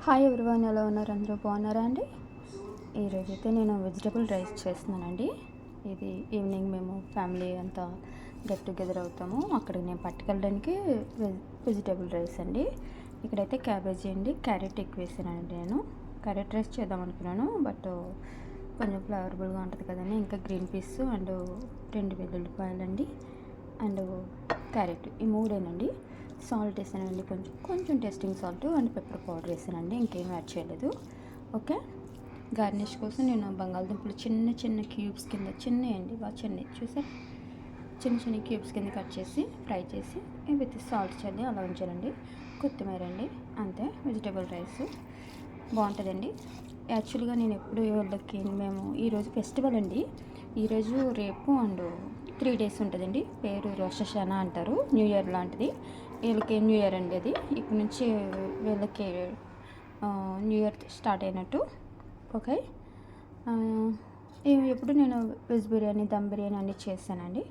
Hi everyone, ఎలా ఉన్నారు? అందరూ బాగున్నారా అండి? ఈరోజైతే నేను వెజిటబుల్ రైస్ చేస్తున్నానండి. ఇది ఈవినింగ్ మేము ఫ్యామిలీ అంతా గెట్ టుగెదర్ అవుతాము. అక్కడికి నేను పట్టుకెళ్ళడానికి వెజిటబుల్ రైస్ అండి. ఇక్కడైతే క్యాబేజీ అండి, క్యారెట్ ఎక్కువ వేసానండి. నేను క్యారెట్ రైస్ చేద్దాం అనుకున్నాను, బట్ కొంచెం ఫ్లేవరబుల్గా ఉంటుంది కదండి. ఇంకా గ్రీన్ పీస్ అండ్ 2 వెల్లుల్లిపాయలండి అండ్ క్యారెట్, ఈ మూడేనండి. సాల్ట్ వేసానండి, కొంచెం tasting salt and pepper powder వేసానండి. ఇంకేం యాడ్ చేయలేదు. ఓకే, గార్నిష్ కోసం నేను బంగాళదుంపలు చిన్న చిన్న క్యూబ్స్ కింద, చిన్నవి బాగా చిన్నవి చూసారు, చిన్న చిన్న క్యూబ్స్ కింద కట్ చేసి ఫ్రై చేసి విత్ సాల్ట్ చల్లి అలా ఉంచానండి. కొత్తిమీర అండి, అంతే. వెజిటేబుల్ రైస్ బాగుంటుందండి. యాక్చువల్గా నేను ఎప్పుడు వీళ్ళకి మేము ఈరోజు ఫెస్టివల్ అండి, ఈరోజు రేపు అండ్ 3 days ఉంటుందండి. పేరు రోష్ హషానా అంటారు, న్యూ ఇయర్ లాంటిది. వీళ్ళకి న్యూ ఇయర్ అండి అది. ఇప్పటి నుంచి వీళ్ళకి న్యూ ఇయర్ స్టార్ట్ అయినట్టు. ఓకే, ఎప్పుడు నేను వెజ్ బిర్యానీ, దమ్ బిర్యానీ అన్నీ చేశానండి.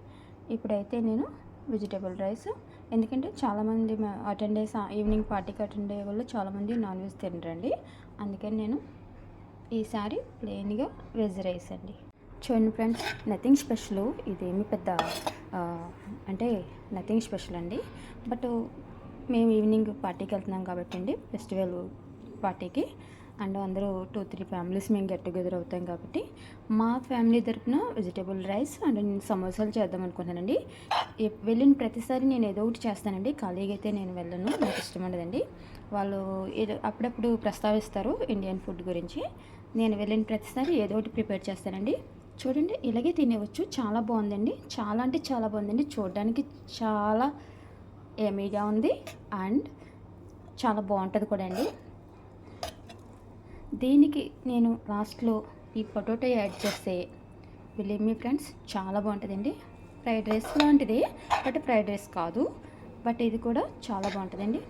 ఇప్పుడైతే నేను వెజిటేబుల్ రైస్, ఎందుకంటే చాలామంది అటెండ్ అయ్యే ఈవినింగ్ పార్టీకి అటెండ్ అయ్యే వాళ్ళు చాలామంది నాన్ వెజ్ తినరండి. అందుకని నేను ఈసారి ప్లెయిన్గా వెజ్ రైస్ అండి. చూడండి ఫ్రెండ్స్, నథింగ్ స్పెషల్, ఇదేమి పెద్ద అంటే నథింగ్ స్పెషల్ అండి. బట్ మేము ఈవినింగ్ పార్టీకి వెళ్తున్నాం కాబట్టి అండి, ఫెస్టివల్ పార్టీకి, అండ్ అందరూ 2-3 ఫ్యామిలీస్ మేము గెట్ టుగెదర్ అవుతాం కాబట్టి మా ఫ్యామిలీ తరపున వెజిటేబుల్ రైస్ అండ్ నేను సమోసాలు చేద్దాం అనుకున్నానండి. వెళ్ళిన ప్రతిసారి నేను ఏదో ఒకటి చేస్తానండి, ఖాళీగా అయితే నేను వెళ్ళను, నాకు ఇష్టం ఉండదండి. వాళ్ళు ఏదో అప్పుడప్పుడు ప్రస్తావిస్తారు ఇండియన్ ఫుడ్ గురించి. నేను వెళ్ళిన ప్రతిసారి ఏదో ఒకటి ప్రిపేర్ చేస్తానండి. చూడండి, ఇలాగే తినేవచ్చు. చాలా బాగుందండి, చాలా అంటే చాలా బాగుందండి. చూడడానికి చాలా ఎమీగా ఉంది అండ్ చాలా బాగుంటుంది కూడా అండి. దీనికి నేను లాస్ట్లో ఈ పొటాటో యాడ్ చేస్తే బిలీవ్ మీ ఫ్రెండ్స్, చాలా బాగుంటుందండి. ఫ్రైడ్ రైస్ లాంటిది, బట్ ఫ్రైడ్ రైస్ కాదు, బట్ ఇది కూడా చాలా బాగుంటుందండి.